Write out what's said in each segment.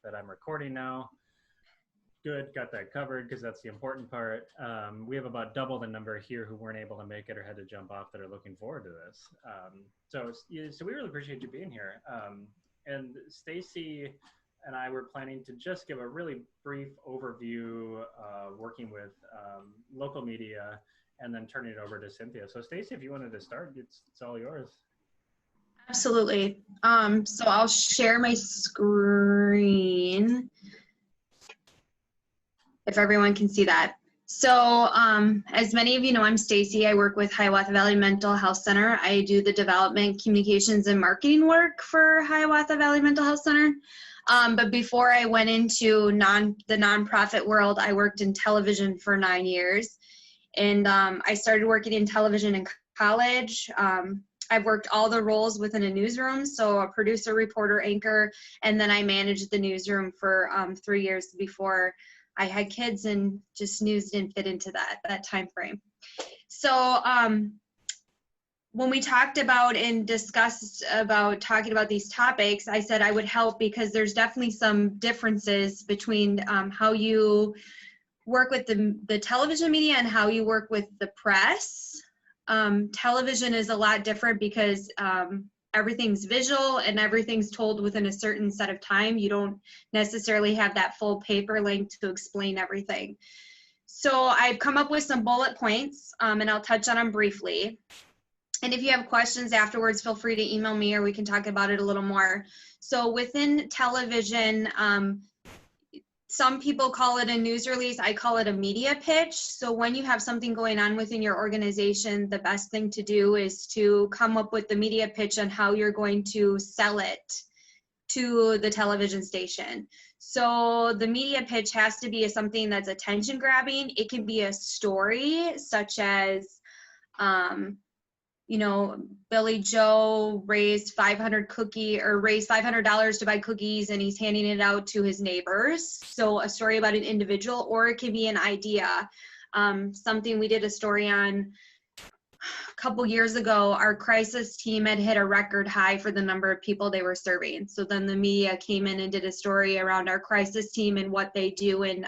that I'm recording now. Good, got that covered because that's the important part. We have about double the number here who weren't able to make it or had to jump off that are looking forward to this. So we really appreciate you being here. And Stacy and I were planning to just give a really brief overview working with local media and then turning it over to Cynthia. So Stacy, if you wanted to start, it's all yours. Absolutely. So I'll share my screen if everyone can see that. So as many of you know, I'm Stacy. I work with Hiawatha Valley Mental Health Center. I do the development, communications, and marketing work for Hiawatha Valley Mental Health Center. But before I went into the nonprofit world, I worked in television for 9 years. And I started working in television in college. I've worked all the roles within a newsroom, so a producer, reporter, anchor, and then I managed the newsroom for 3 years before I had kids, and just news didn't fit into that time frame. So when we talked about and discussed about talking about these topics, I said I would help because there's definitely some differences between how you work with the television media and how you work with the press. Television is a lot different because everything's visual and everything's told within a certain set of time. You don't necessarily have that full paper length to explain everything. So I've come up with some bullet points and I'll touch on them briefly. And if you have questions afterwards, feel free to email me or we can talk about it a little more. So within television, some people call it a news release. I call it a media pitch. So when you have something going on within your organization, the best thing to do is to come up with the media pitch on how you're going to sell it to the television station. So the media pitch has to be something that's attention grabbing. It can be a story such as, you know, Billy Joe raised $500 to buy cookies and he's handing it out to his neighbors. So a story about an individual, or it can be an idea. Something we did a story on a couple years ago, our crisis team had hit a record high for the number of people they were serving. So then the media came in and did a story around our crisis team and what they do and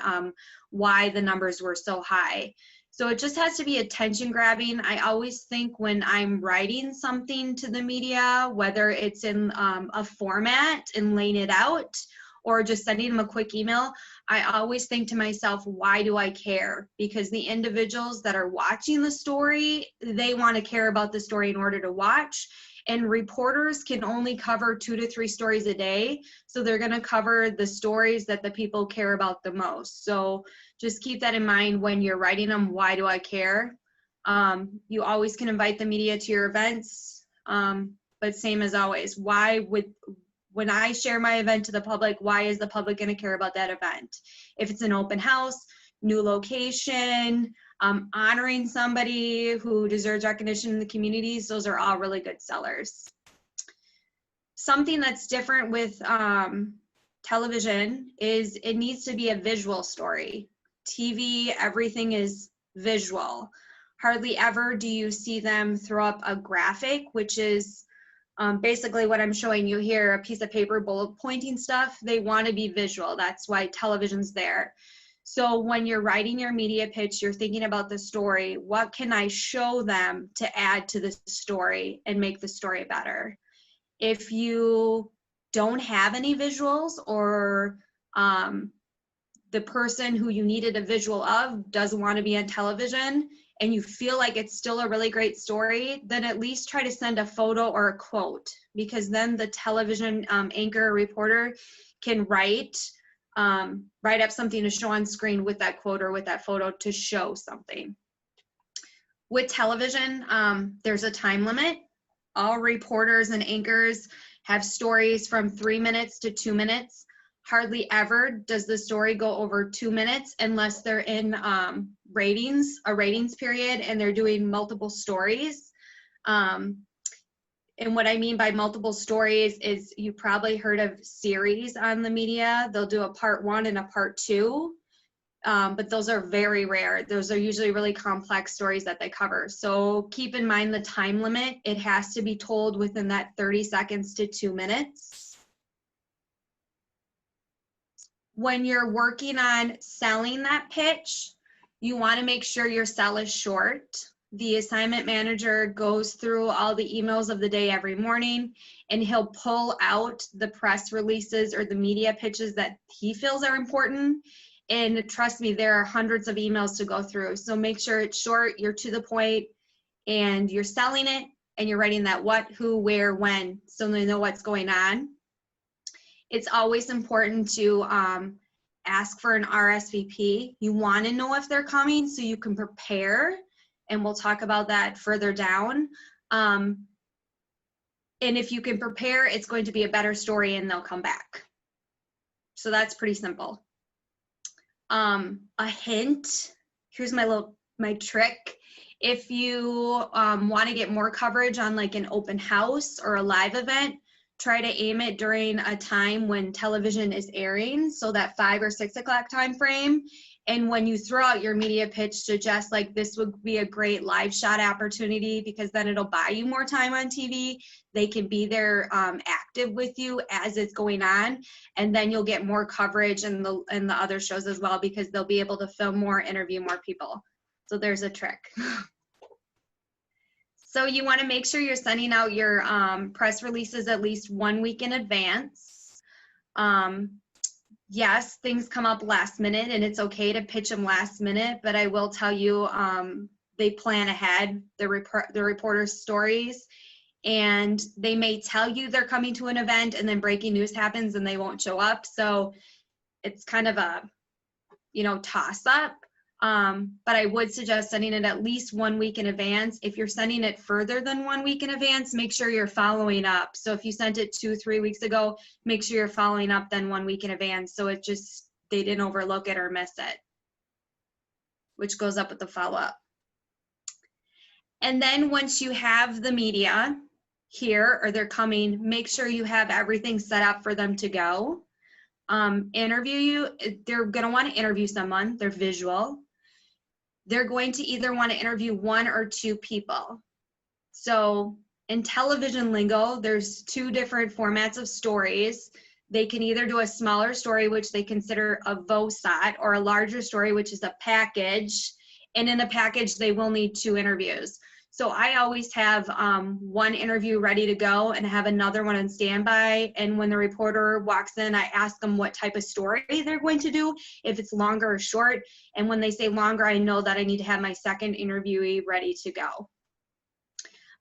why the numbers were so high. So it just has to be attention grabbing. I always think when I'm writing something to the media, whether it's in a format and laying it out or just sending them a quick email, I always think to myself, why do I care? Because the individuals that are watching the story, they want to care about the story in order to watch. And reporters can only cover 2 to 3 stories a day. So they're going to cover the stories that the people care about the most. So just keep that in mind when you're writing them. Why do I care? You always can invite the media to your events, but same as always, when I share my event to the public, why is the public going to care about that event? If it's an open house, new location, honoring somebody who deserves recognition in the communities, those are all really good sellers. Something that's different with television is it needs to be a visual story. TV, everything is visual. Hardly ever do you see them throw up a graphic, which is basically what I'm showing you here, a piece of paper, bullet pointing stuff. They want to be visual. That's why television's there. So when you're writing your media pitch, you're thinking about the story. What can I show them to add to the story and make the story better? If you don't have any visuals, or the person who you needed a visual of doesn't want to be on television, and you feel like it's still a really great story, then at least try to send a photo or a quote, because then the television anchor or reporter can write up something to show on screen with that quote or with that photo to show something. With television, there's a time limit. All reporters and anchors have stories from 3 minutes to 2 minutes. Hardly ever does the story go over 2 minutes unless they're in a ratings period, and they're doing multiple stories. And what I mean by multiple stories is you probably heard of series on the media. They'll do a part 1 and a part 2, but those are very rare. Those are usually really complex stories that they cover. So keep in mind the time limit. It has to be told within that 30 seconds to 2 minutes. when you're working on selling that pitch, you want to make sure your sell is short. The assignment manager goes through all the emails of the day every morning, and he'll pull out the press releases or the media pitches that he feels are important. And trust me, there are hundreds of emails to go through. So make sure it's short, you're to the point, and you're selling it, and you're writing that what, who, where, when, so they know what's going on. It's always important to ask for an RSVP. You want to know if they're coming so you can prepare, and we'll talk about that further down. And if you can prepare, it's going to be a better story and they'll come back. So that's pretty simple. A hint, here's my trick. If you want to get more coverage on like an open house or a live event, try to aim it during a time when television is airing, so that 5 or 6 o'clock time frame. And when you throw out your media pitch, suggest like this would be a great live shot opportunity, because then it'll buy you more time on TV. They can be there active with you as it's going on, and then you'll get more coverage in the other shows as well, because they'll be able to film more, interview more people. So there's a trick. So you want to make sure you're sending out your press releases at least 1 week in advance. Yes, things come up last minute, and it's okay to pitch them last minute, but I will tell you, they plan ahead, the reporters' stories, and they may tell you they're coming to an event, and then breaking news happens and they won't show up. So it's kind of a, toss up. But I would suggest sending it at least 1 week in advance. If you're sending it further than 1 week in advance, make sure you're following up. So if you sent it 2-3 weeks ago, make sure you're following up then 1 week in advance, so it just, they didn't overlook it or miss it, which goes up with the follow-up. And then once you have the media here, or they're coming, make sure you have everything set up for them to go. Interview you, they're gonna wanna interview someone, they're visual. They're going to either want to interview 1 or 2 people. So in television lingo, there's 2 different formats of stories. They can either do a smaller story, which they consider a VOSOT, or a larger story, which is a package. And in a package, they will need 2 interviews. So I always have 1 interview ready to go and have another one on standby. And when the reporter walks in, I ask them what type of story they're going to do, if it's longer or short. And when they say longer, I know that I need to have my second interviewee ready to go.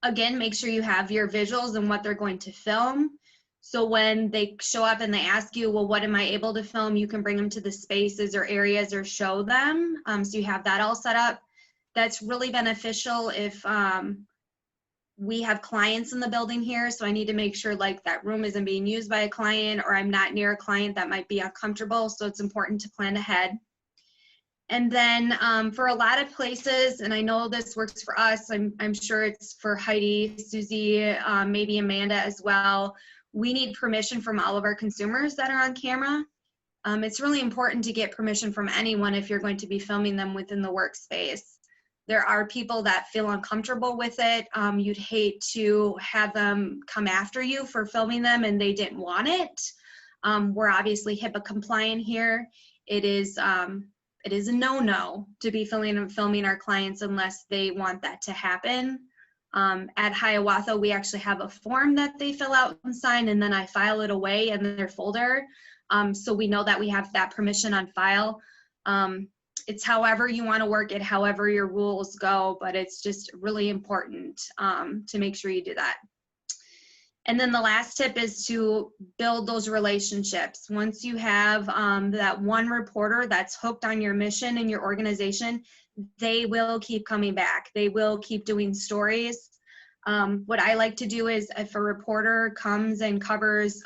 Again, make sure you have your visuals and what they're going to film. So when they show up and they ask you, well, what am I able to film? You can bring them to the spaces or areas or show them. So you have that all set up. That's really beneficial if we have clients in the building here, so I need to make sure like that room isn't being used by a client, or I'm not near a client that might be uncomfortable, so it's important to plan ahead. And then for a lot of places, and I know this works for us, I'm sure it's for Heidi, Susie, maybe Amanda as well, we need permission from all of our consumers that are on camera. It's really important to get permission from anyone if you're going to be filming them within the workspace. There are people that feel uncomfortable with it. You'd hate to have them come after you for filming them and they didn't want it. We're obviously HIPAA compliant here. It is a no-no to be filming our clients unless they want that to happen. At Hiawatha, we actually have a form that they fill out and sign, and then I file it away in their folder. So we know that we have that permission on file. It's however you want to work it, however your rules go, but it's just really important to make sure you do that. And then the last tip is to build those relationships. Once you have that one reporter that's hooked on your mission and your organization, they will keep coming back. They will keep doing stories. What I like to do is if a reporter comes and covers,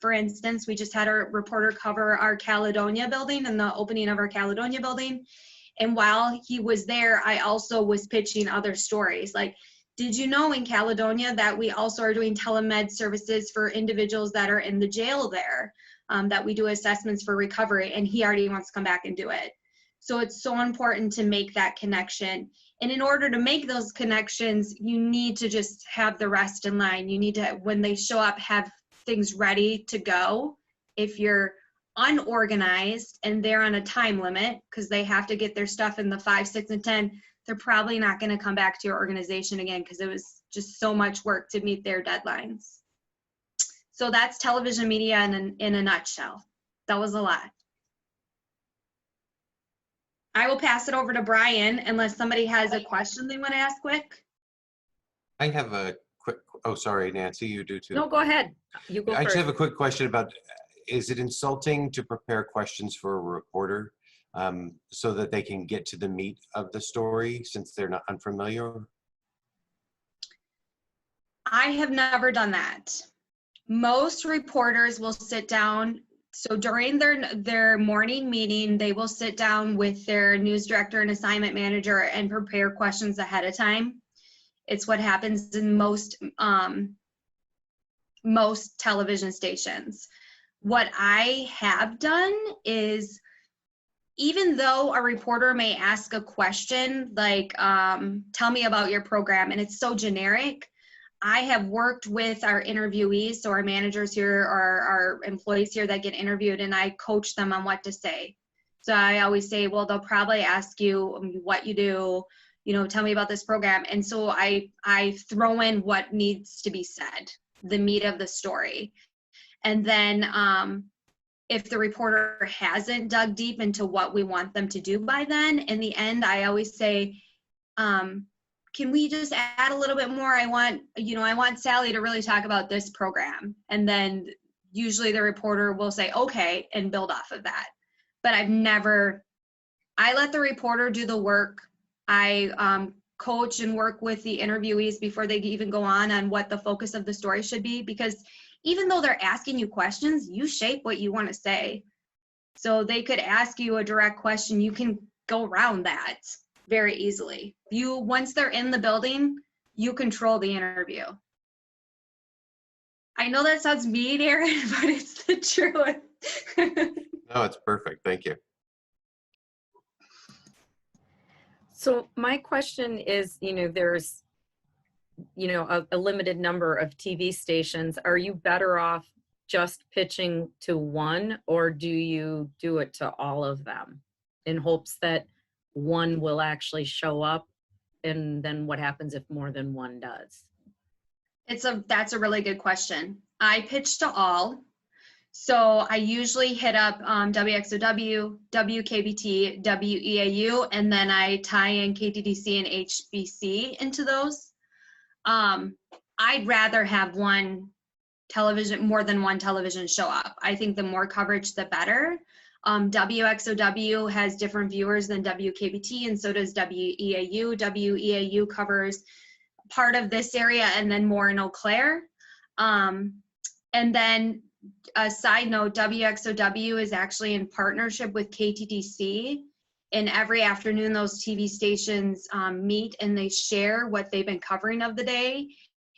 for instance, we just had a reporter cover our Caledonia building and the opening of our Caledonia building. And while he was there, I also was pitching other stories. Like, did you know in Caledonia that we also are doing telemed services for individuals that are in the jail there, that we do assessments for recovery, and he already wants to come back and do it. So it's so important to make that connection. And in order to make those connections, you need to just have the rest in line. You need to, when they show up, have things ready to go. If you're unorganized and they're on a time limit because they have to get their stuff in the 5, 6, and 10, they're probably not going to come back to your organization again because it was just so much work to meet their deadlines. So that's television media in a nutshell. That was a lot. I will pass it over to Brian unless somebody has a question they want to ask quick. I have a quick, oh, sorry, Nancy, you do too. No, go ahead. You go I first. just have a quick question about, is it insulting to prepare questions for a reporter so that they can get to the meat of the story since they're not unfamiliar? I have never done that. Most reporters will sit down. So during their morning meeting, they will sit down with their news director and assignment manager and prepare questions ahead of time. It's what happens in most television stations. What I have done is, even though a reporter may ask a question like, tell me about your program, and it's so generic, I have worked with our interviewees, so our managers here, or our employees here that get interviewed, and I coach them on what to say. So I always say, well, they'll probably ask you what you do, you know, tell me about this program. And so I throw in what needs to be said, the meat of the story. And then if the reporter hasn't dug deep into what we want them to do by then, in the end, I always say, can we just add a little bit more? I want Sally to really talk about this program. And then usually the reporter will say, okay, and build off of that. But I let the reporter do the work. I coach and work with the interviewees before they even go on what the focus of the story should be, because even though they're asking you questions, you shape what you want to say. So they could ask you a direct question, you can go around that very easily. Once they're in the building, you control the interview. I know that sounds mean, Aaron, but it's the truth. No, it's perfect. Thank you. So my question is, there's, a limited number of TV stations. Are you better off just pitching to one, or do you do it to all of them in hopes that one will actually show up? And then what happens if more than one does? That's a really good question. I pitch to all. So I usually hit up WXOW, WKBT, WEAU, and then I tie in KTDC and HBC into those. I'd rather have more than one television show up. I think the more coverage, the better. WXOW has different viewers than WKBT, and so does WEAU. WEAU covers part of this area and then more in Eau Claire. And then a side note, WXOW is actually in partnership with KTDC, and every afternoon those TV stations meet and they share what they've been covering of the day,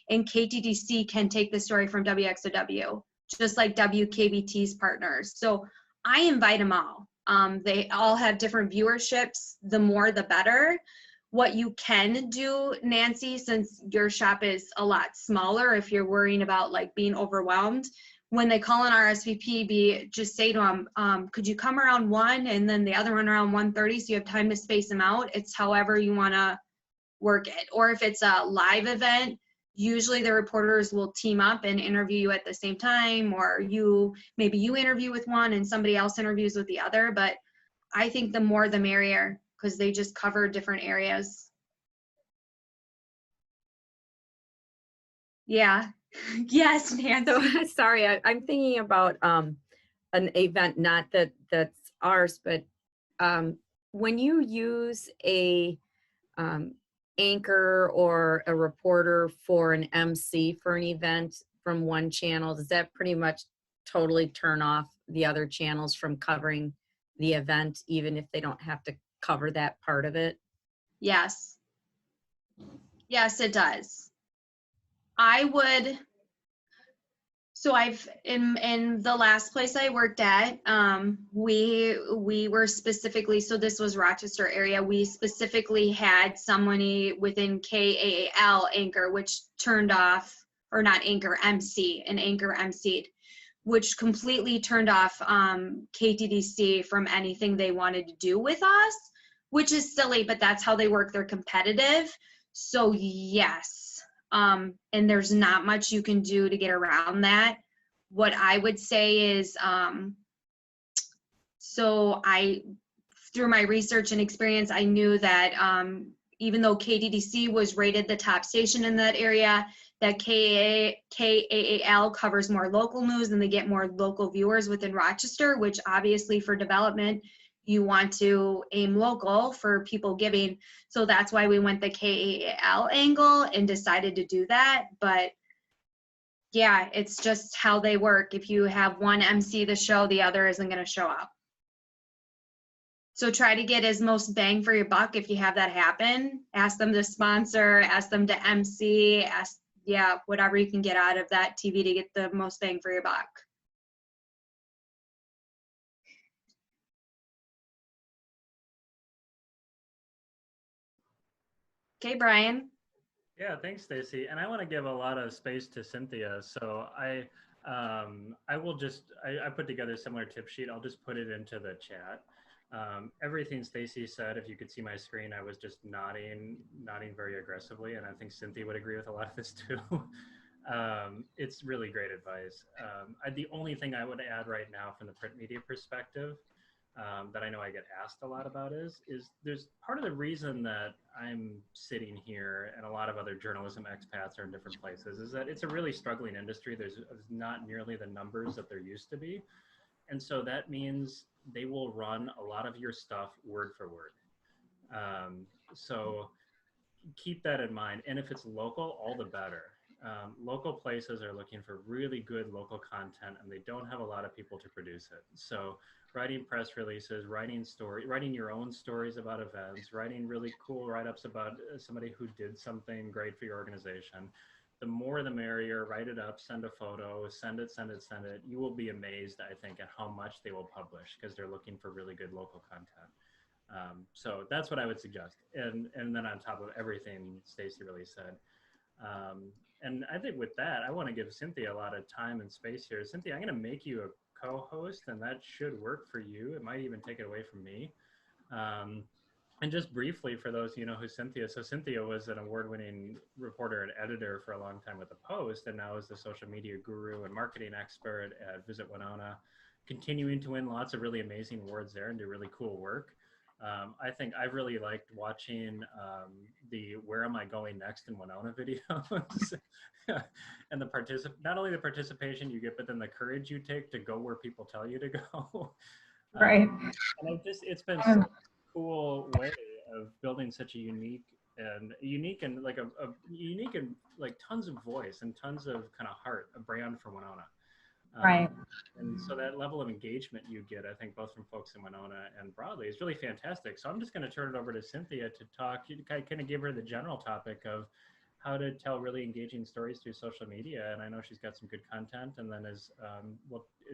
and KTDC can take the story from WXOW, just like WKBT's partners. So I invite them all. They all have different viewerships. The more, the better. What you can do, Nancy, since your shop is a lot smaller, if you're worrying about like being overwhelmed, when they call an RSVP, just say to them, could you come around 1 and then the other one around 1:30 so you have time to space them out? It's however you want to work it. Or if it's a live event, usually the reporters will team up and interview you at the same time, or maybe you interview with one and somebody else interviews with the other. But I think the more the merrier, because they just cover different areas. Yeah. Yes, Nancy. So sorry, I'm thinking about an event, not that's ours, but when you use a anchor or a reporter for an MC for an event from one channel, does that pretty much totally turn off the other channels from covering the event, even if they don't have to cover that part of it? Yes. Yes, it does. So in the last place I worked at, we were specifically, so this was Rochester area, we specifically had somebody within KAAL anchor, which turned off, or not anchor, MC, an anchor MC'd, which completely turned off KTDC from anything they wanted to do with us, which is silly, but that's how they work. They're competitive. So yes, and there's not much you can do to get around that. What I would say is, so through my research and experience, I knew that even though KDDC was rated the top station in that area, that KAAL covers more local news and they get more local viewers within Rochester, which obviously for development, you want to aim local for people giving. So that's why we went the KAAL angle and decided to do that. But yeah, it's just how they work. If you have one MC the show, the other isn't going to show up. So try to get as most bang for your buck if you have that happen. Ask them to sponsor, ask them to MC, whatever you can get out of that TV to get the most bang for your buck. Okay, Brian. Yeah, thanks, Stacy. And I want to give a lot of space to Cynthia. So I put together a similar tip sheet. I'll just put it into the chat. Everything Stacy said, if you could see my screen, I was just nodding very aggressively. And I think Cynthia would agree with a lot of this too. It's really great advice. The only thing I would add right now from the print media perspective that I know I get asked a lot about is there's part of the reason that I'm sitting here and a lot of other journalism expats are in different places is that it's a really struggling industry. There's not nearly the numbers that there used to be. And so that means they will run a lot of your stuff word for word. So keep that in mind. And if it's local, all the better. Local places are looking for really good local content and they don't have a lot of people to produce it. So writing press releases, writing your own stories about events, writing really cool write-ups about somebody who did something great for your organization. The more the merrier. Write it up, send a photo, send it. You will be amazed, I think, at how much they will publish because they're looking for really good local content. So that's what I would suggest. And then on top of everything Stacy really said. And I think with that, I want to give Cynthia a lot of time and space here. Cynthia, I'm going to make you a co-host, and that should work for you. It might even take it away from me. And just briefly, for those you know who Cynthia, so Cynthia was an award-winning reporter and editor for a long time with the Post, and now is the social media guru and marketing expert at Visit Winona, continuing to win lots of really amazing awards there and do really cool work. I think I've really liked watching the "Where Am I Going Next" in Winona videos, and not only the participation you get, but then the courage you take to go where people tell you to go. Right. And it's been such a cool way of building such a unique and like tons of voice and tons of kind of heart, a brand for Winona. Right. And so that level of engagement you get, I think, both from folks in Winona and broadly is really fantastic. So I'm just going to turn it over to Cynthia to talk, kind of give her the general topic of how to tell really engaging stories through social media. And I know she's got some good content and then is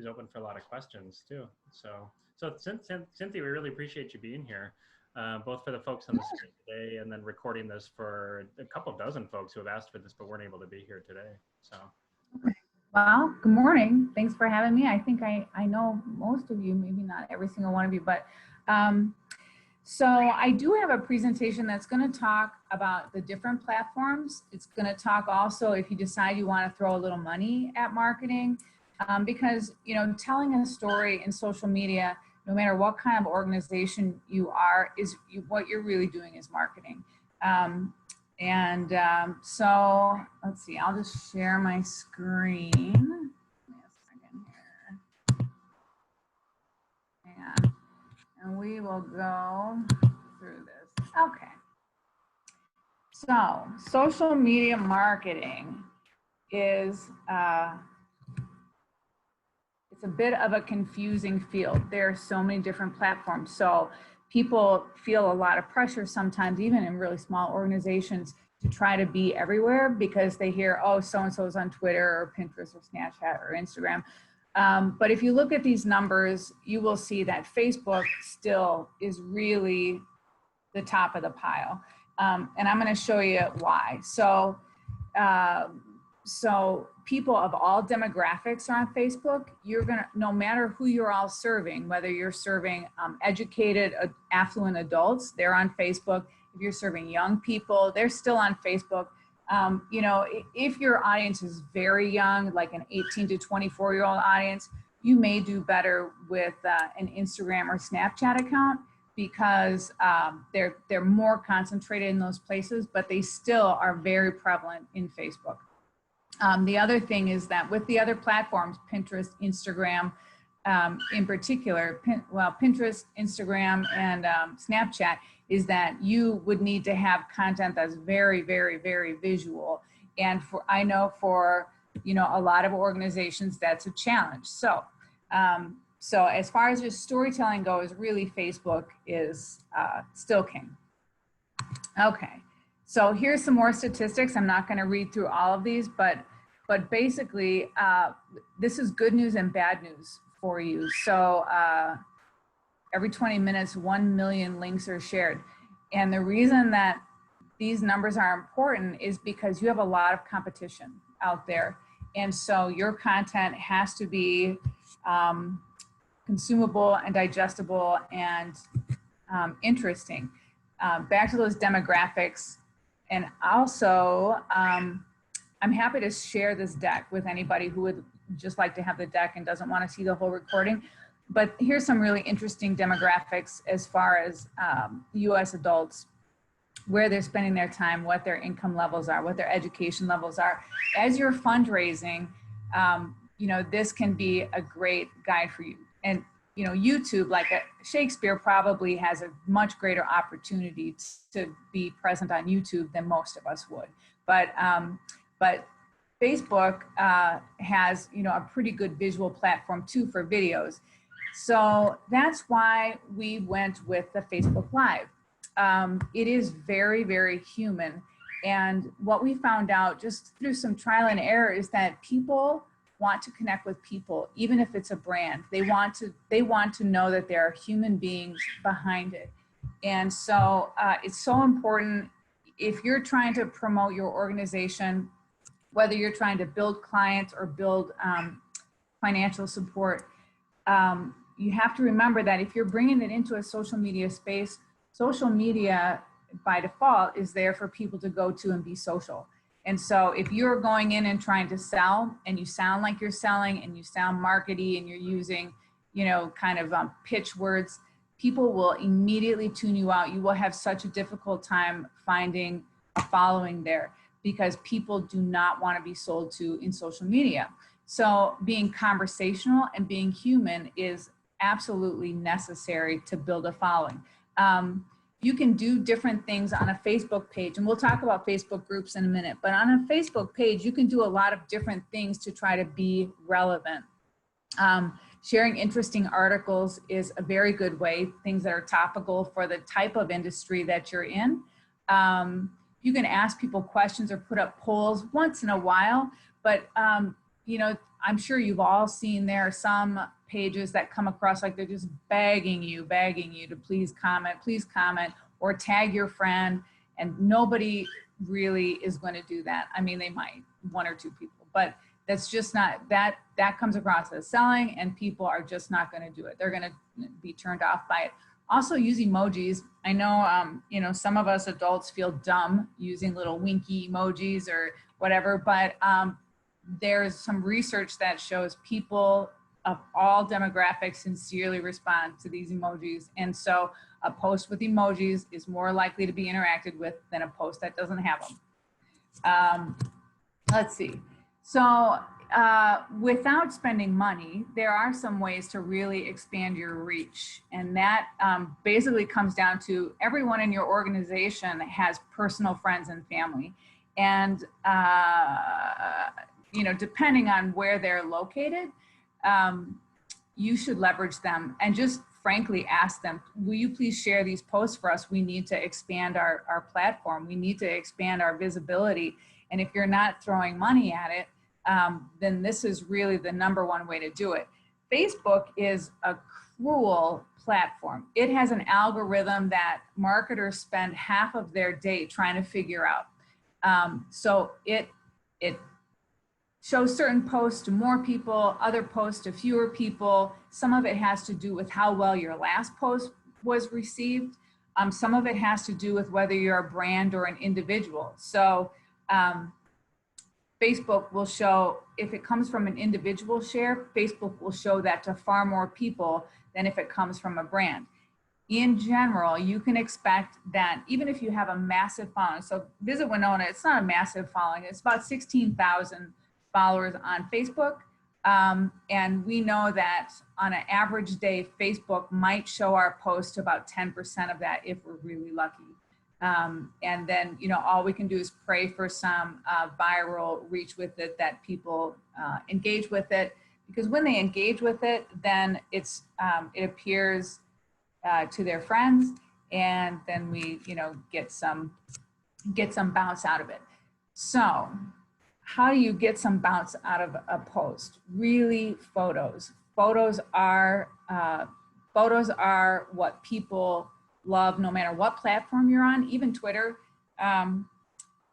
open for a lot of questions too. So Cynthia, we really appreciate you being here, both for the folks on the screen today and then recording this for a couple dozen folks who have asked for this but weren't able to be here today. So. Well, good morning. Thanks for having me. I think I know most of you, maybe not every single one of you, but so I do have a presentation that's going to talk about the different platforms. It's going to talk also if you decide you want to throw a little money at marketing, because, you know, telling a story in social media, no matter what kind of organization you are, what you're really doing is marketing. So let's see, I'll just share my screen. Give me a second here. And we will go through this. Okay. So social media marketing is, it's a bit of a confusing field. There are so many different platforms. So people feel a lot of pressure sometimes, even in really small organizations, to try to be everywhere because they hear, oh, so-and-so is on Twitter or Pinterest or Snapchat or Instagram. But if you look at these numbers, you will see that Facebook still is really the top of the pile. And I'm going to show you why. So so people of all demographics are on Facebook. You're gonna, no matter who you're all serving, whether you're serving educated, affluent adults, they're on Facebook. If you're serving young people, they're still on Facebook. You know, if your audience is very young, like an 18 to 24-year-old audience, you may do better with an Instagram or Snapchat account, because they're more concentrated in those places, but they still are very prevalent in Facebook. The other thing is that with the other platforms, Pinterest, Instagram, in particular, Pinterest, Instagram, and Snapchat, is that you would need to have content that's very, very, very visual. And I know for, you know, a lot of organizations, that's a challenge. So, so as far as your storytelling goes, really Facebook is still king. Okay, so here's some more statistics. I'm not gonna read through all of these, but basically, this is good news and bad news for you. So every 20 minutes, 1 million links are shared. And the reason that these numbers are important is because you have a lot of competition out there. And so your content has to be consumable and digestible and interesting. Back to those demographics. And also, I'm happy to share this deck with anybody who would just like to have the deck and doesn't want to see the whole recording. But here's some really interesting demographics as far as US adults, where they're spending their time, what their income levels are, what their education levels are. As you're fundraising, you know, this can be a great guide for you. And, you know, YouTube, like Shakespeare, probably has a much greater opportunity to be present on YouTube than most of us would. But Facebook has, you know, a pretty good visual platform too for videos. So that's why we went with the Facebook Live. It is very, very human. And what we found out just through some trial and error is that people want to connect with people, even if it's a brand. They want to know that there are human beings behind it. And so it's so important if you're trying to promote your organization, whether you're trying to build clients or build financial support, you have to remember that if you're bringing it into a social media space, social media by default is there for people to go to and be social. And so if you're going in and trying to sell and you sound like you're selling and you sound markety and you're using, you know, kind of pitch words, people will immediately tune you out. You will have such a difficult time finding a following there because people do not want to be sold to in social media. So being conversational and being human is absolutely necessary to build a following. You can do different things on a Facebook page, and we'll talk about Facebook groups in a minute, but on a Facebook page, you can do a lot of different things to try to be relevant. Sharing interesting articles is a very good way, things that are topical for the type of industry that you're in. You can ask people questions or put up polls once in a while, but you know, I'm sure you've all seen there are some pages that come across like they're just begging you to please comment, or tag your friend, and nobody really is going to do that. I mean, they might, one or two people, but that's just not, that comes across as selling, and people are just not going to do it. They're going to be turned off by it. Also use emojis. I know, you know, some of us adults feel dumb using little winky emojis or whatever, but there's some research that shows people of all demographics sincerely respond to these emojis. And so a post with emojis is more likely to be interacted with than a post that doesn't have them. Let's see. So without spending money, there are some ways to really expand your reach. And that basically comes down to everyone in your organization has personal friends and family. And, you know, depending on where they're located, you should leverage them and just frankly ask them, will you please share these posts for us? We need to expand our platform. We need to expand our visibility. And if you're not throwing money at it, then this is really the #1 way to do it. Facebook is a cruel platform. It has an algorithm that marketers spend half of their day trying to figure out. So it show certain posts to more people, other posts to fewer people. Some of it has to do with how well your last post was received. Some of it has to do with whether you're a brand or an individual. So Facebook will show, if it comes from an individual share, Facebook will show that to far more people than if it comes from a brand. In general, you can expect that even if you have a massive following, so Visit Winona, it's not a massive following, it's about 16,000 followers on Facebook. And we know that on an average day, Facebook might show our post to about 10% of that if we're really lucky. And then, you know, all we can do is pray for some viral reach with it, that people engage with it, because when they engage with it, then it's it appears to their friends, and then we, you know, get some bounce out of it. So how do you get some bounce out of a post? Really, photos. Photos are what people love, no matter what platform you're on, even Twitter,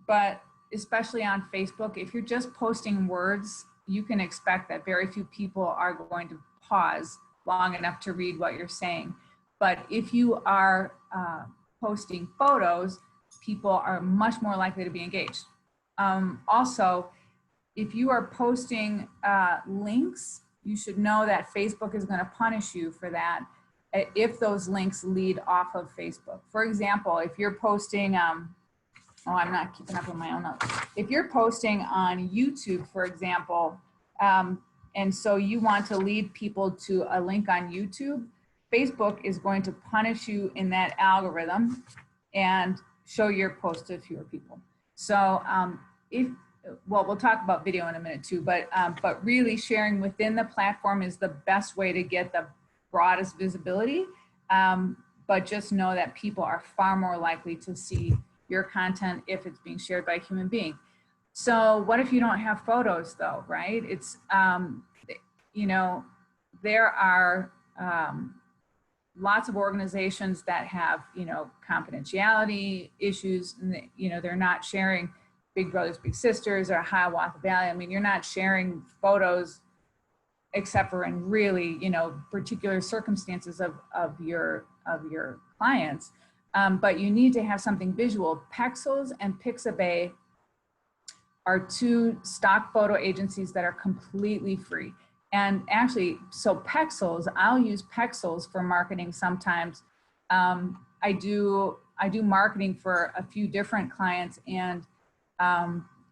but especially on Facebook. If you're just posting words, you can expect that very few people are going to pause long enough to read what you're saying. But if you are posting photos, people are much more likely to be engaged. Also, if you are posting links, you should know that Facebook is going to punish you for that if those links lead off of Facebook. For example, if you're posting, I'm not keeping up with my own notes. If you're posting on YouTube, for example, and so you want to lead people to a link on YouTube, Facebook is going to punish you in that algorithm and show your post to fewer people. So we'll talk about video in a minute too, but really sharing within the platform is the best way to get the broadest visibility. But just know that people are far more likely to see your content if it's being shared by a human being. So what if you don't have photos though, right? It's, you know, there are lots of organizations that have, you know, confidentiality issues, and you know, they're not sharing Big Brothers Big Sisters or Hiawatha Valley. I mean, you're not sharing photos except for in really, you know, particular circumstances of your clients, but you need to have something visual. Pexels and Pixabay are two stock photo agencies that are completely free. And actually, so Pexels, I'll use Pexels for marketing sometimes. I do marketing for a few different clients, and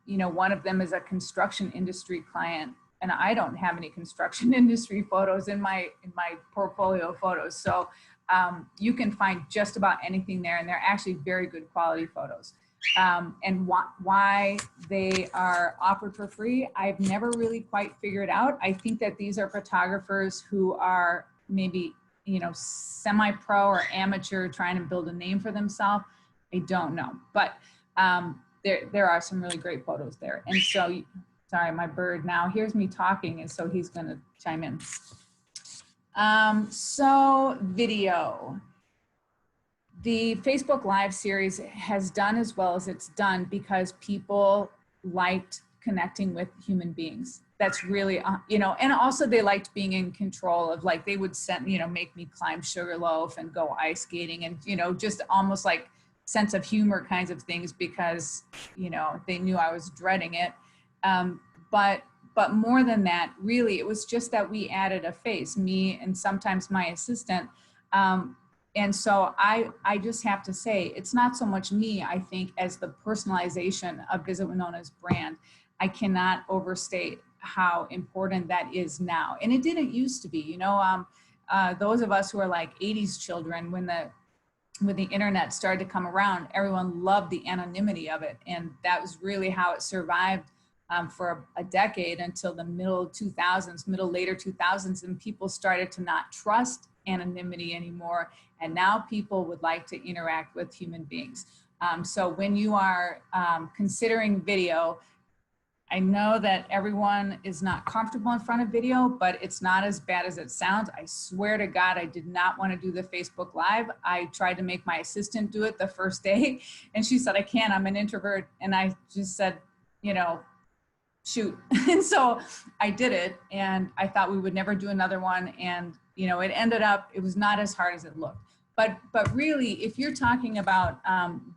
you know, one of them is a construction industry client, and I don't have any construction industry photos in my portfolio of photos. So you can find just about anything there, and they're actually very good quality photos. And why they are offered for free, I've never really quite figured out. I think that these are photographers who are maybe, you know, semi-pro or amateur trying to build a name for themselves. I don't know, but there are some really great photos there. And so, sorry, my bird now hears me talking, and so he's going to chime in. So video. The Facebook Live series has done as well as it's done because people liked connecting with human beings. That's really, you know, and also they liked being in control of, like, they would send, you know, make me climb Sugarloaf and go ice skating, and, you know, just almost like sense of humor kinds of things, because, you know, they knew I was dreading it. But more than that, really, it was just that we added a face, me and sometimes my assistant. And so I just have to say, it's not so much me, I think, as the personalization of Visit Winona's brand. I cannot overstate how important that is now. And it didn't used to be, you know, those of us who are like 80s children, when the internet started to come around, everyone loved the anonymity of it. And that was really how it survived for a decade until the later 2000s, and people started to not trust anonymity anymore. And now people would like to interact with human beings. So when you are considering video, I know that everyone is not comfortable in front of video, but it's not as bad as it sounds. I swear to God, I did not want to do the Facebook Live. I tried to make my assistant do it the first day, and she said, I can't, I'm an introvert. And I just said, you know, shoot. And so I did it, and I thought we would never do another one. And, you know, it ended up, it was not as hard as it looked. But really, if you're talking about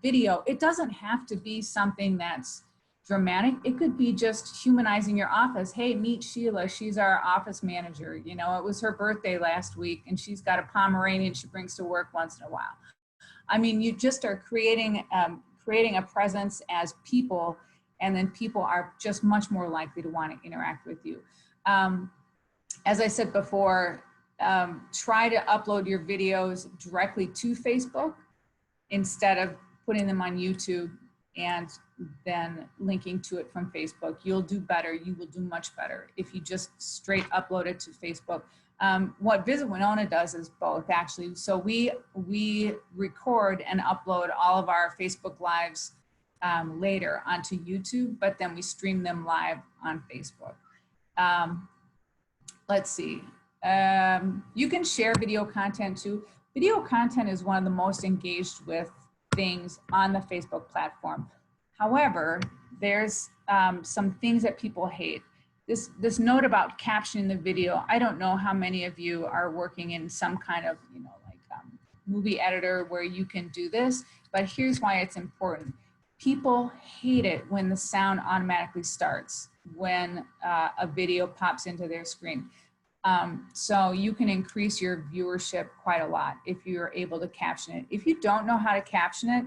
video, it doesn't have to be something that's dramatic. It could be just humanizing your office. Hey, meet Sheila. She's our office manager. You know, it was her birthday last week, and she's got a Pomeranian she brings to work once in a while. I mean, you just are creating a presence as people, and then people are just much more likely to want to interact with you. As I said before, try to upload your videos directly to Facebook instead of putting them on YouTube and then linking to it from Facebook. You'll do better. You will do much better if you just straight upload it to Facebook. What Visit Winona does is both, actually. So we record and upload all of our Facebook Lives later onto YouTube, but then we stream them live on Facebook. Let's see. You can share video content too. Video content is one of the most engaged with things on the Facebook platform. However, there's some things that people hate. This note about captioning the video, I don't know how many of you are working in some kind of, you know, like movie editor where you can do this, but here's why it's important. People hate it when the sound automatically starts when a video pops into their screen. So you can increase your viewership quite a lot if you're able to caption it. If you don't know how to caption it,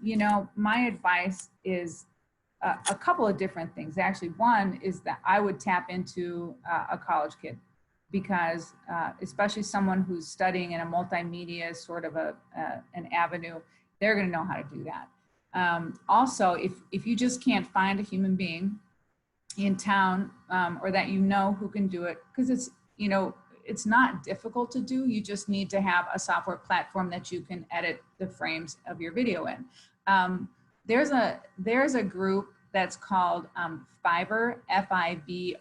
you know, my advice is a couple of different things. Actually, one is that I would tap into a college kid, because especially someone who's studying in a multimedia sort of an avenue, they're going to know how to do that. Also, if you just can't find a human being in town or that you know who can do it, because it's, you know, it's not difficult to do. You just need to have a software platform that you can edit the frames of your video in. There's a group that's called Fiverr, FIVRR.com.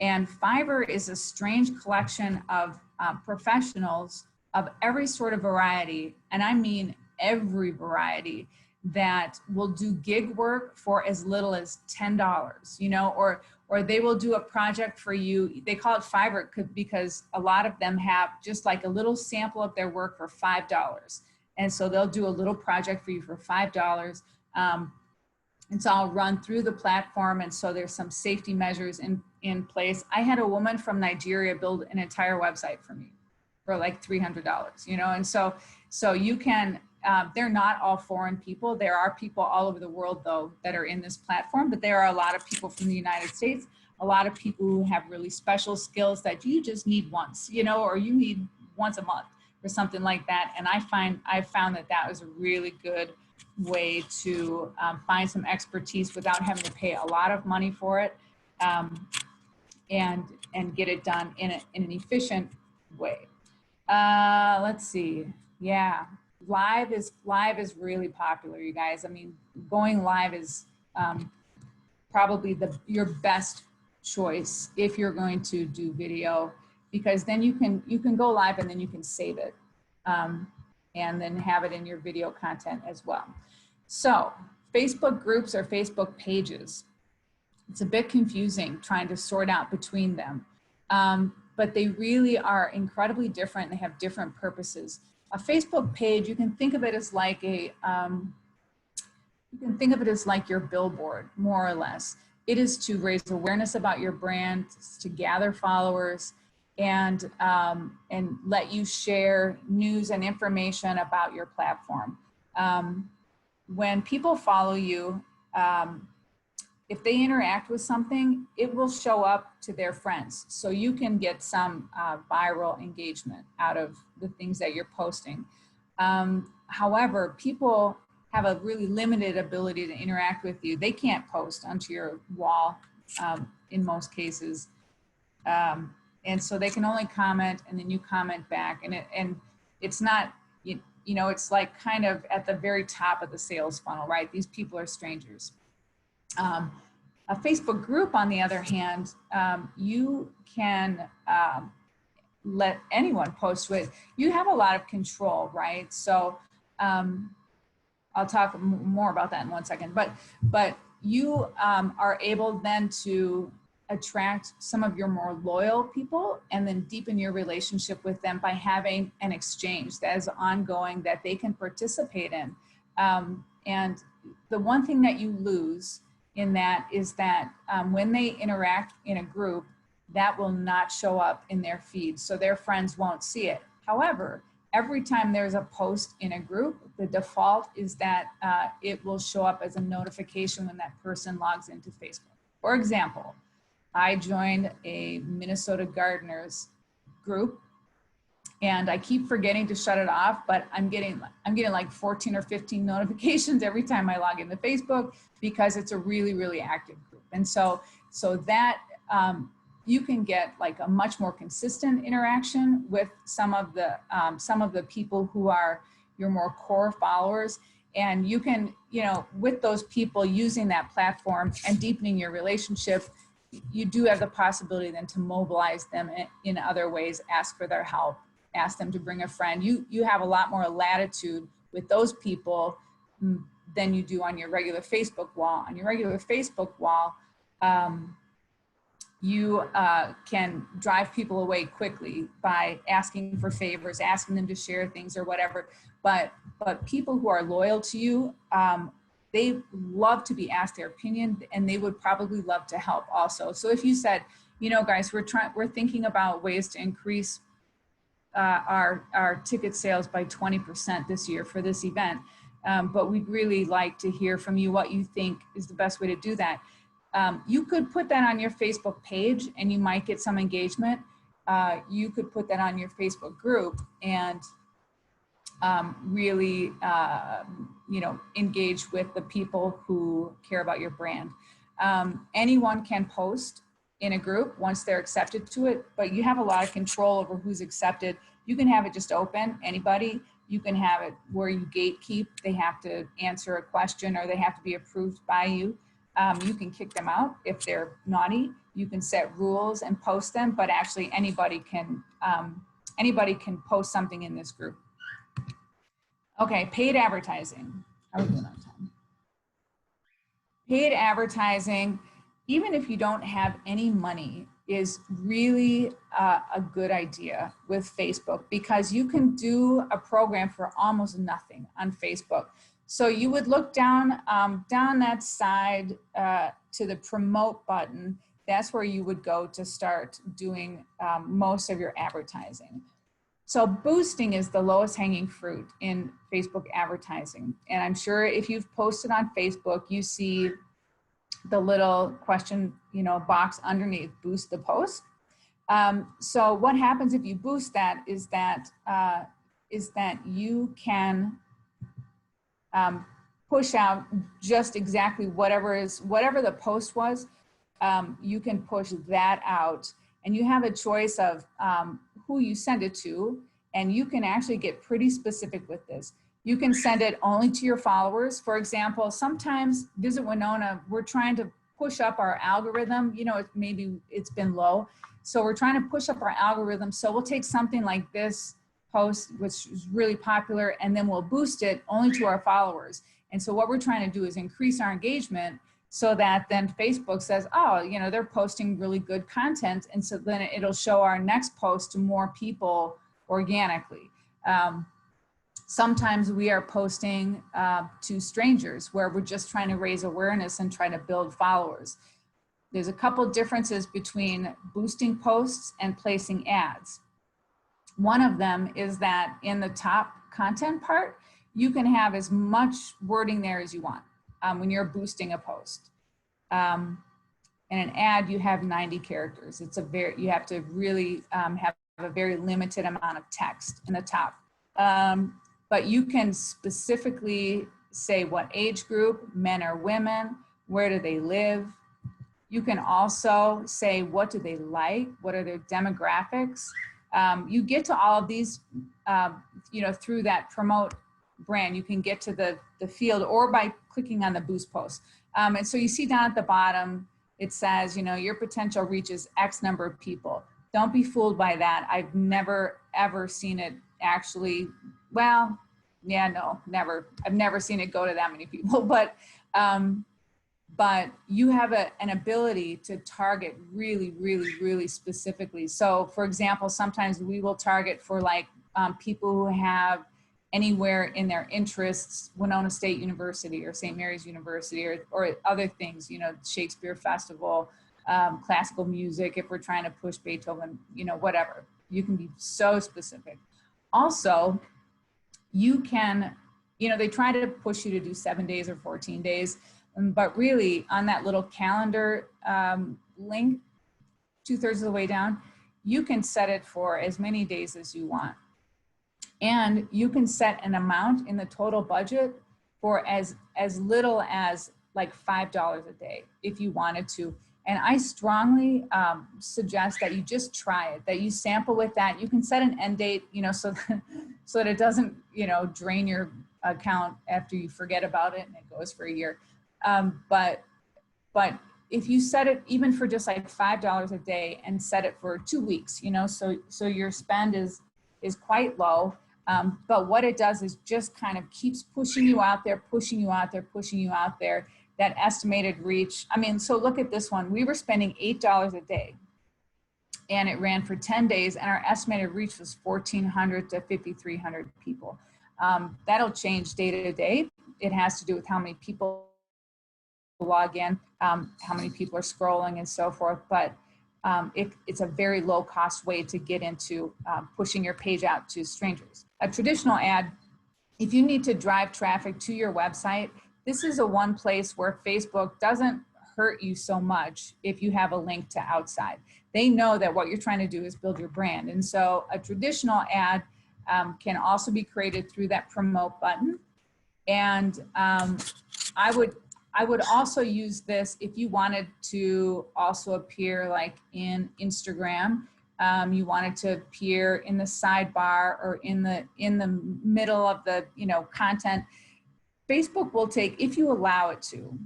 And Fiverr is a strange collection of professionals of every sort of variety, and I mean every variety, that will do gig work for as little as $10, you know, or they will do a project for you. They call it Fiverr because a lot of them have just like a little sample of their work for $5. And so they'll do a little project for you for $5. It's all run through the platform. And so there's some safety measures in place. I had a woman from Nigeria build an entire website for me for like $300, you know? And so you can, they're not all foreign people. There are people all over the world though that are in this platform, but there are a lot of people from the United States, a lot of people who have really special skills that you just need once, you know, or you need once a month or something like that. And I found that was a really good way to find some expertise without having to pay a lot of money for it, and get it done in an efficient way. Let's see. Yeah, live is really popular, you guys. I mean, going live is probably your best choice if you're going to do video, because then you can go live and then you can save it, and then have it in your video content as well. So Facebook groups or Facebook pages, it's a bit confusing trying to sort out between them, but they really are incredibly different. They have different purposes. A Facebook page, you can think of it as like your billboard, more or less. It is to raise awareness about your brand, to gather followers, and let you share news and information about your platform. When people follow you, if they interact with something, it will show up to their friends. So you can get some viral engagement out of the things that you're posting. However, people have a really limited ability to interact with you. They can't post onto your wall in most cases. And so they can only comment, and then you comment back. And it's not, you know, it's like kind of at the very top of the sales funnel, right? These people are strangers. A Facebook group, on the other hand, you can let anyone post to it. You have a lot of control, right? So I'll talk more about that in one second. But you are able then to attract some of your more loyal people and then deepen your relationship with them by having an exchange that is ongoing that they can participate in. And the one thing that you lose in that is that when they interact in a group, that will not show up in their feed, so their friends won't see it. However, every time there's a post in a group, the default is that it will show up as a notification when that person logs into Facebook. For example, I joined a Minnesota gardeners group, and I keep forgetting to shut it off, but I'm getting like 14 or 15 notifications every time I log into Facebook because it's a really, really active group. And so that you can get like a much more consistent interaction with some of the people who are your more core followers. And you can, with those people using that platform and deepening your relationship, you do have the possibility then to mobilize them in other ways, ask for their help, ask them to bring a friend. You have a lot more latitude with those people than you do on your regular Facebook wall. On your regular Facebook wall, you can drive people away quickly by asking for favors, asking them to share things or whatever. But people who are loyal to you, they love to be asked their opinion, and they would probably love to help also. So if you said, guys, we're thinking about ways to increase our ticket sales by 20% this year for this event, but we'd really like to hear from you what you think is the best way to do that. You could put that on your Facebook page and you might get some engagement. You could put that on your Facebook group and really, engage with the people who care about your brand. Anyone can post in a group once they're accepted to it, but you have a lot of control over who's accepted. You can have it just open, anybody. You can have it where you gatekeep. They have to answer a question or they have to be approved by you. You can kick them out if they're naughty. You can set rules and post them, but actually anybody can post something in this group. Okay, paid advertising. How are we doing on time? Paid advertising, even if you don't have any money, is really a good idea with Facebook because you can do a program for almost nothing on Facebook. So you would look down that side to the promote button. That's where you would go to start doing most of your advertising. So boosting is the lowest hanging fruit in Facebook advertising. And I'm sure if you've posted on Facebook, you see the little question, box underneath, boost the post. So what happens if you boost that is that you can push out just exactly whatever the post was. You can push that out, and you have a choice of who you send it to, and you can actually get pretty specific with this. You can send it only to your followers. For example, sometimes Visit Winona, we're trying to push up our algorithm. Maybe it's been low, so we're trying to push up our algorithm. So we'll take something like this post, which is really popular, and then we'll boost it only to our followers. And so what we're trying to do is increase our engagement so that then Facebook says, oh, they're posting really good content. And so then it'll show our next post to more people organically. Sometimes we are posting to strangers where we're just trying to raise awareness and try to build followers. There's a couple differences between boosting posts and placing ads. One of them is that in the top content part, you can have as much wording there as you want when you're boosting a post. In an ad, you have 90 characters. You have to really have a very limited amount of text in the top. But you can specifically say what age group, men or women, where do they live. You can also say what do they like, what are their demographics. You get to all of these, through that promote brand. You can get to the field or by clicking on the boost post. And so you see down at the bottom, it says, your potential reaches X number of people. Don't be fooled by that. I've never, ever seen it actually, never. I've never seen it go to that many people, but but you have an ability to target really, really, really specifically. So for example, sometimes we will target for like people who have anywhere in their interests, Winona State University or St. Mary's University or other things, you know, Shakespeare Festival, classical music, if we're trying to push Beethoven, you know, whatever. You can be so specific. Also, you can, you know, they try to push you to do 7 days or 14 days, but really on that little calendar link, 2/3 of the way down, you can set it for as many days as you want. And you can set an amount in the total budget for as little as like $5 a day if you wanted to. And I strongly suggest that you just try it, that you sample with that. You can set an end date, you know, so that it doesn't, you know, drain your account after you forget about it and it goes for a year. But if you set it even for just like $5 a day and set it for 2 weeks, you know, so your spend is quite low. But what it does is just kind of keeps pushing you out there, pushing you out there, pushing you out there. That estimated reach. I mean, so look at this one. We were spending $8 a day and it ran for 10 days and our estimated reach was 1,400 to 5,300 people. That'll change day to day. It has to do with how many people log in, how many people are scrolling and so forth. But it's a very low cost way to get into pushing your page out to strangers. A traditional ad, if you need to drive traffic to your website, this is a one place where Facebook doesn't hurt you so much if you have a link to outside. They know that what you're trying to do is build your brand. And so a traditional ad can also be created through that promote button. And I would also use this if you wanted to also appear like in Instagram. You wanted to appear in the sidebar or in the middle of the, you know, content. Facebook will take, if you allow it to,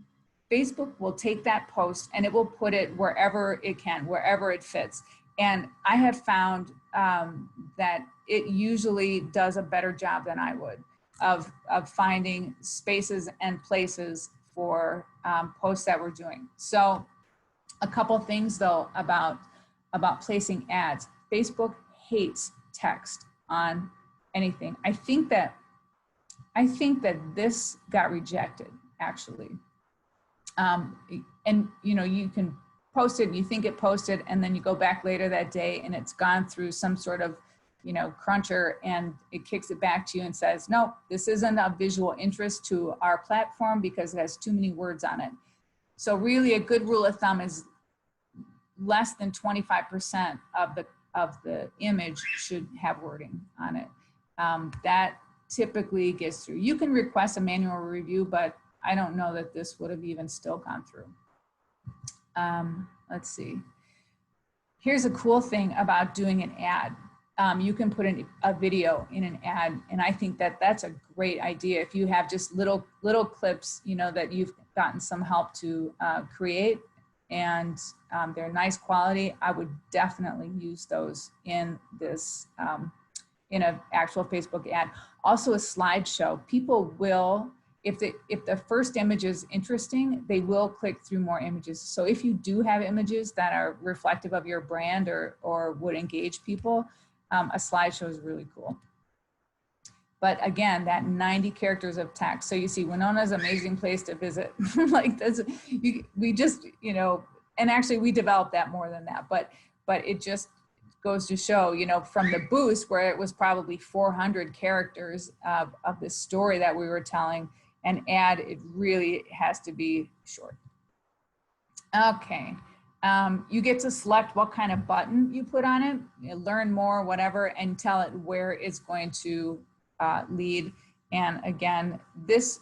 Facebook will take that post and it will put it wherever it can, wherever it fits. And I have found that it usually does a better job than I would of finding spaces and places for posts that we're doing. So a couple things though about placing ads. Facebook hates text on anything. I think that this got rejected actually. And you know, you can post it and you think it posted and then you go back later that day and it's gone through some sort of, you know, cruncher and it kicks it back to you and says, no, this isn't of visual interest to our platform because it has too many words on it. So really a good rule of thumb is less than 25% of the image should have wording on it. That typically gets through. You can request a manual review, but I don't know that this would have even still gone through. Let's see. Here's a cool thing about doing an ad. You can put a video in an ad, and I think that that's a great idea. If you have just little clips, you know, that you've gotten some help to create, and they're nice quality, I would definitely use those in this, in an actual Facebook ad. Also a slideshow. People will, if the first image is interesting, they will click through more images. So if you do have images that are reflective of your brand or would engage people, a slideshow is really cool. But again, that 90 characters of text. So you see, Winona's an amazing place to visit. Like this, we just, you know, and actually we developed that more than that, but it just goes to show, you know, from the boost where it was probably 400 characters of this story that we were telling, an ad, it really has to be short. Okay. You get to select what kind of button you put on it, you know, learn more, whatever, and tell it where it's going to lead. And again, this,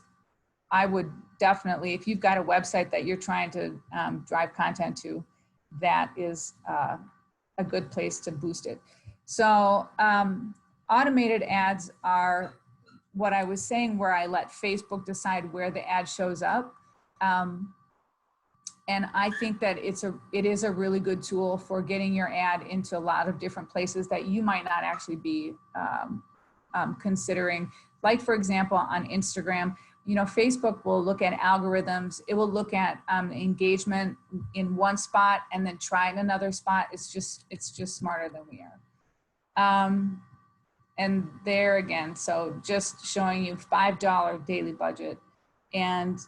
I would definitely, if you've got a website that you're trying to drive content to, that is a good place to boost it. So automated ads are what I was saying, where I let Facebook decide where the ad shows up. And I think that it is a really good tool for getting your ad into a lot of different places that you might not actually be considering. Like for example, on Instagram, you know, Facebook will look at algorithms. It will look at engagement in one spot and then try in another spot. It's just smarter than we are. And there again, so just showing you $5 daily budget. And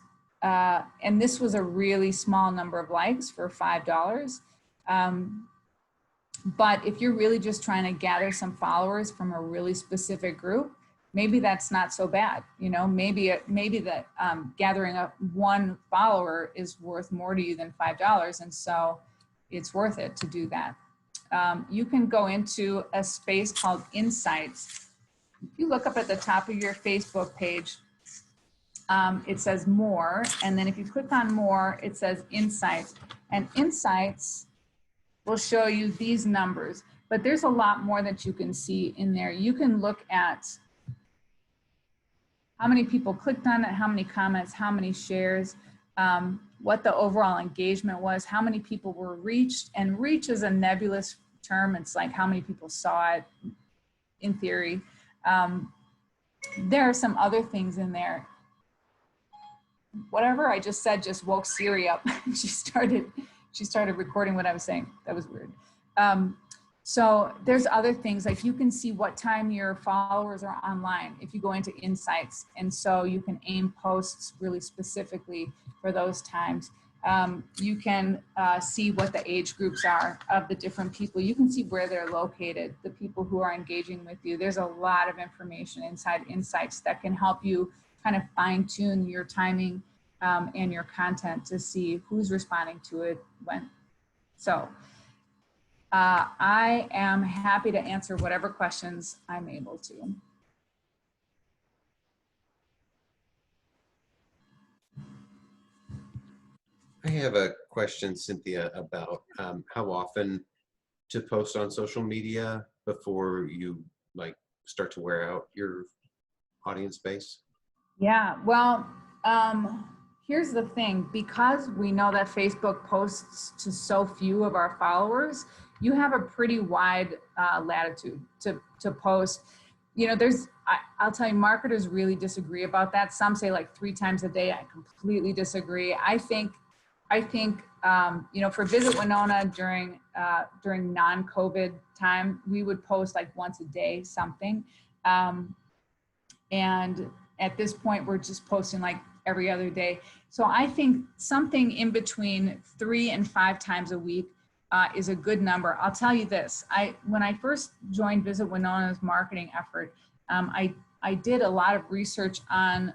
this was a really small number of likes for $5. But if you're really just trying to gather some followers from a really specific group, maybe that's not so bad. You know, maybe that gathering up one follower is worth more to you than $5. And so it's worth it to do that. You can go into a space called Insights. If you look up at the top of your Facebook page, it says More. And then if you click on More, it says Insights. And Insights will show you these numbers. But there's a lot more that you can see in there. You can look at how many people clicked on it, how many comments, how many shares, what the overall engagement was, how many people were reached. And reach is a nebulous term. It's like how many people saw it in theory. There are some other things in there. Whatever I just said just woke Siri up. She started recording what I was saying. That was weird. So there's other things, like you can see what time your followers are online if you go into Insights. And so you can aim posts really specifically for those times. You can see what the age groups are of the different people. You can see where they're located, the people who are engaging with you. There's a lot of information inside Insights that can help you kind of fine tune your timing and your content to see who's responding to it when. So I am happy to answer whatever questions I'm able to. I have a question, Cynthia, about how often to post on social media before you like start to wear out your audience base. Yeah, well, here's the thing. Because we know that Facebook posts to so few of our followers, you have a pretty wide latitude to post. You know, I'll tell you, marketers really disagree about that. Some say like 3 times a day. I completely disagree. I think, you know, for Visit Winona during non-COVID time, we would post like once a day something. And at this point, we're just posting like every other day. So I think something in between 3 and 5 times a week is a good number. I'll tell you this, when I first joined Visit Winona's marketing effort, I did a lot of research on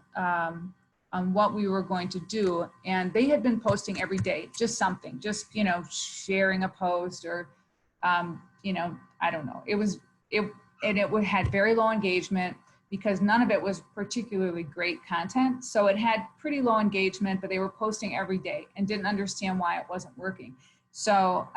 what we were going to do. And they had been posting every day, just something, just, you know, sharing a post or, you know, I don't know. It had very low engagement because none of it was particularly great content. So it had pretty low engagement, but they were posting every day and didn't understand why it wasn't working. So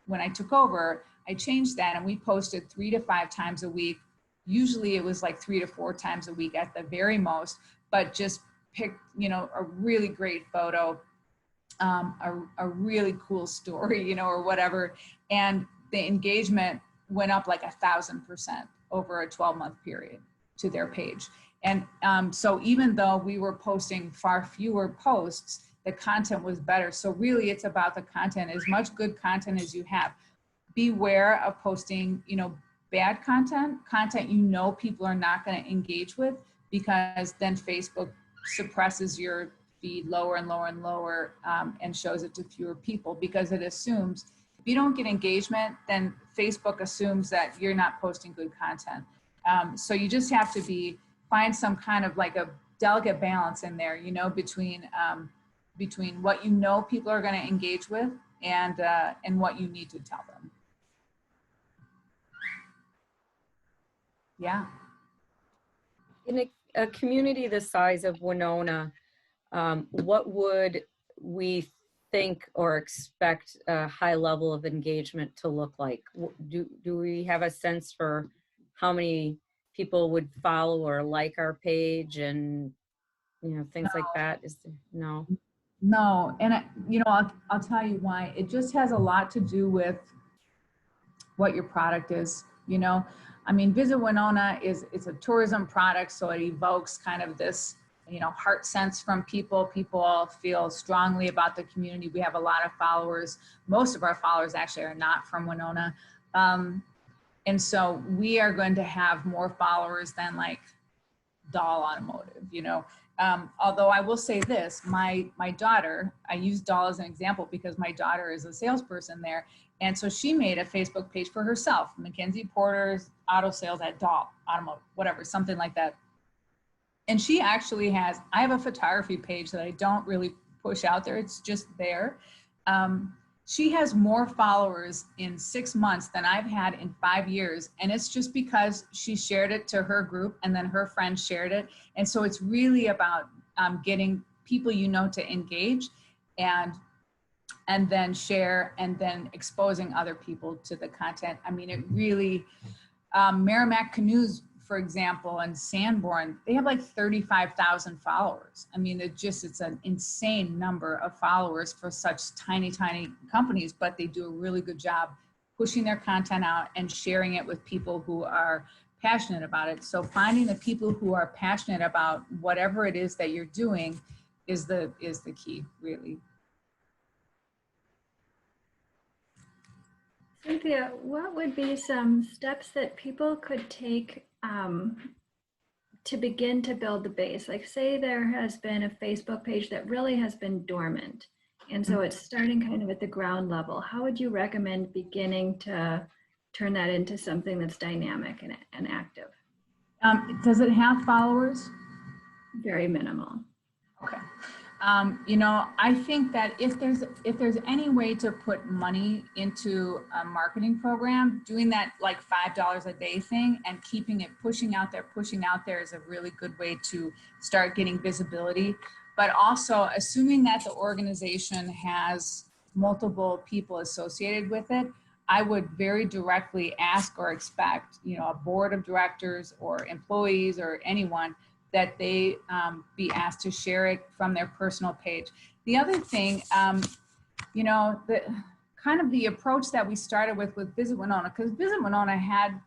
when I took over, I changed that and we posted 3 to 5 times a week. Usually it was like 3 to 4 times a week at the very most, but just picked, you know, a really great photo, a really cool story, you know, or whatever. And the engagement went up like 1,000% over a 12-month period to their page. And so even though we were posting far fewer posts, the content was better. So really it's about the content, as much good content as you have. Beware of posting, you know, bad content you know people are not going to engage with, because then Facebook suppresses your feed lower and lower and lower and shows it to fewer people, because it assumes if you don't get engagement, then Facebook assumes that you're not posting good content. So you just have to find some kind of like a delicate balance in there, you know, between what you know people are going to engage with and what you need to tell them. Yeah. In a community the size of Winona, what would we think or expect a high level of engagement to look like? Do we have a sense for how many people would follow or like our page and, you know, things like that? No. And you know, I'll tell you why. It just has a lot to do with what your product is, you know. I mean, Visit Winona it's a tourism product, so it evokes kind of this heart sense from people. People feel strongly about the community. We have a lot of followers. Most of our followers actually are not from Winona. And so we are going to have more followers than like Dahl Automotive, although I will say this, my daughter, I use Dahl as an example because my daughter is a salesperson there. And so she made a Facebook page for herself, Cynthya Porter's auto sales at Dahl Automotive, whatever, something like that. And she actually has, I have a photography page that I don't really push out there. It's just there. She has more followers in 6 months than I've had in 5 years. And it's just because she shared it to her group and then her friends shared it. And so it's really about getting people to engage and then share and then exposing other people to the content. I mean, it really, Merrimack Canoes, for example, and Sanborn, they have like 35,000 followers. I mean, it's an insane number of followers for such tiny, tiny companies, but they do a really good job pushing their content out and sharing it with people who are passionate about it. So finding the people who are passionate about whatever it is that you're doing is the key, really. Cynthia, what would be some steps that people could take to begin to build the base? Like, say there has been a Facebook page that really has been dormant, and so it's starting kind of at the ground level. How would you recommend beginning to turn that into something that's dynamic and active? Does it have followers? Very minimal. Okay. I think that if there's any way to put money into a marketing program, doing that like $5 a day thing and keeping it pushing out there is a really good way to start getting visibility. But also assuming that the organization has multiple people associated with it, I would very directly ask or expect, a board of directors or employees or anyone that they be asked to share it from their personal page. The other thing, the kind of the approach that we started with Visit Winona, because Visit Winona had,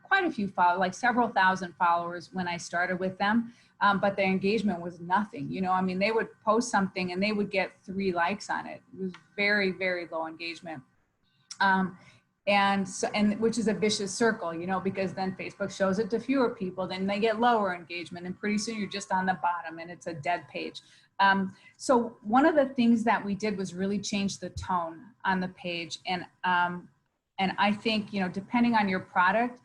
quite a few followers, like several thousand followers when I started with them, but their engagement was nothing. They would post something and they would get 3 likes on it. It was very, very low engagement. And which is a vicious circle, because then Facebook shows it to fewer people, then they get lower engagement, and pretty soon you're just on the bottom and it's a dead page. So one of the things that we did was really change the tone on the page. And I think, depending on your product,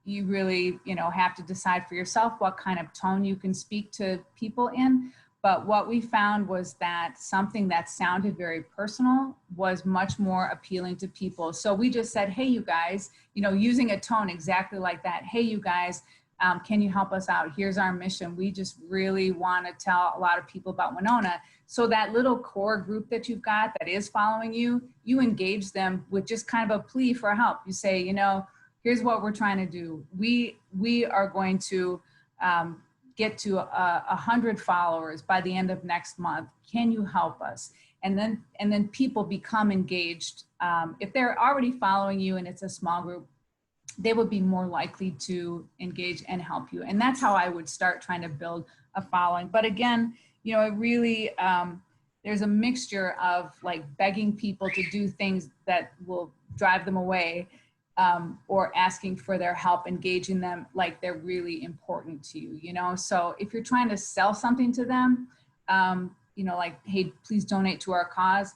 you really, have to decide for yourself what kind of tone you can speak to people in. But what we found was that something that sounded very personal was much more appealing to people. So we just said, hey, you guys, using a tone exactly like that. Hey, you guys, can you help us out? Here's our mission. We just really want to tell a lot of people about Winona. So that little core group that you've got that is following you, you engage them with just kind of a plea for help. You say, here's what we're trying to do. We are going to get to 100 followers by the end of next month. Can you help us? And then people become engaged. If they're already following you and it's a small group, they would be more likely to engage and help you. And that's how I would start trying to build a following. But again, it really, there's a mixture of like begging people to do things that will drive them away, or asking for their help, engaging them like they're really important to you, So if you're trying to sell something to them, like, hey, please donate to our cause,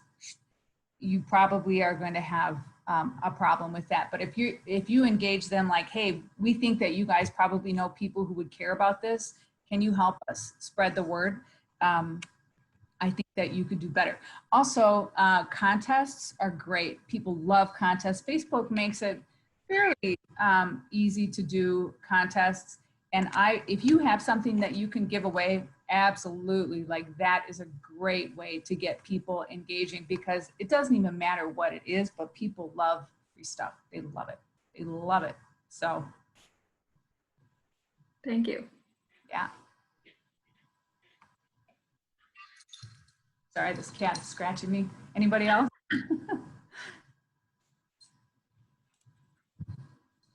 you probably are going to have a problem with that. But if you engage them like, hey, we think that you guys probably know people who would care about this, can you help us spread the word? I think that you could do better. Also, contests are great. People love contests. Facebook makes it fairly easy to do contests. And if you have something that you can give away, absolutely, like that is a great way to get people engaging, because it doesn't even matter what it is, but people love free stuff. They love it. They love it. So. Thank you. Yeah. Sorry, this cat is scratching me. Anybody else?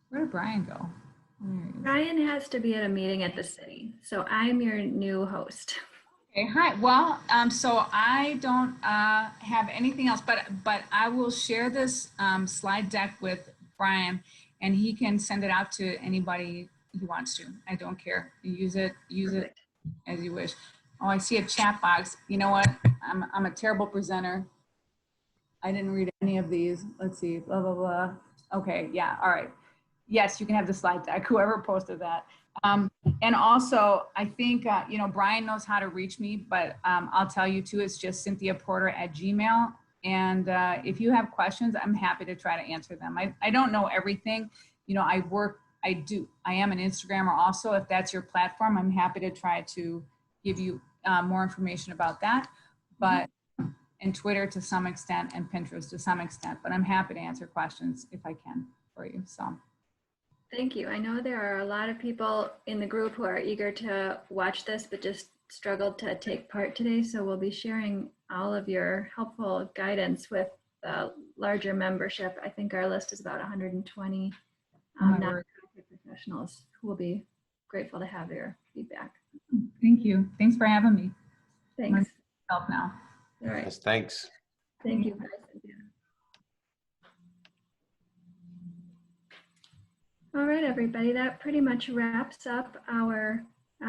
Where did Brian go? Ryan has to be at a meeting at the city, so I'm your new host. Okay, hi. Well, so I don't have anything else, but I will share this slide deck with Brian, and he can send it out to anybody he wants to. I don't care. Use it Perfect. as you wish. Oh, I see a chat box. You know what? I'm a terrible presenter. I didn't read any of these. Let's see. Blah blah blah. Okay. Yeah. All right. Yes, you can have the slide deck. Whoever posted that. And also, I think, you know, Brian knows how to reach me, but I'll tell you too, it's just CynthiaPorter@gmail. And if you have questions, I'm happy to try to answer them. I don't know everything. You know, I am an Instagrammer also. If that's your platform, I'm happy to try to give you more information about that. But and Twitter to some extent and Pinterest to some extent, but I'm happy to answer questions if I can for you. So. Thank you. I know there are a lot of people in the group who are eager to watch this, but just struggled to take part today. So we'll be sharing all of your helpful guidance with the larger membership. I think our list is about 120 non-profit professionals who will be grateful to have your feedback. Thank you. Thanks for having me. Thanks. Help now. All right. Yes, thanks. Thank you. Bye, Cynthia. All right, everybody, that pretty much wraps up our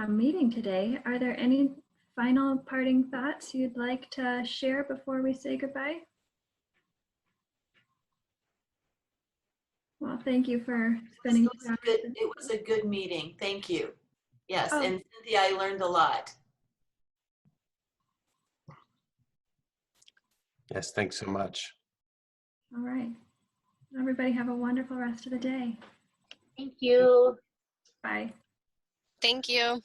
meeting today. Are there any final parting thoughts you'd like to share before we say goodbye? Well, thank you for spending time. It was a good meeting. Thank you. Yes, Oh. and Cynthia, I learned a lot. Yes, thanks so much. All right. Everybody have a wonderful rest of the day. Thank you. Bye. Thank you.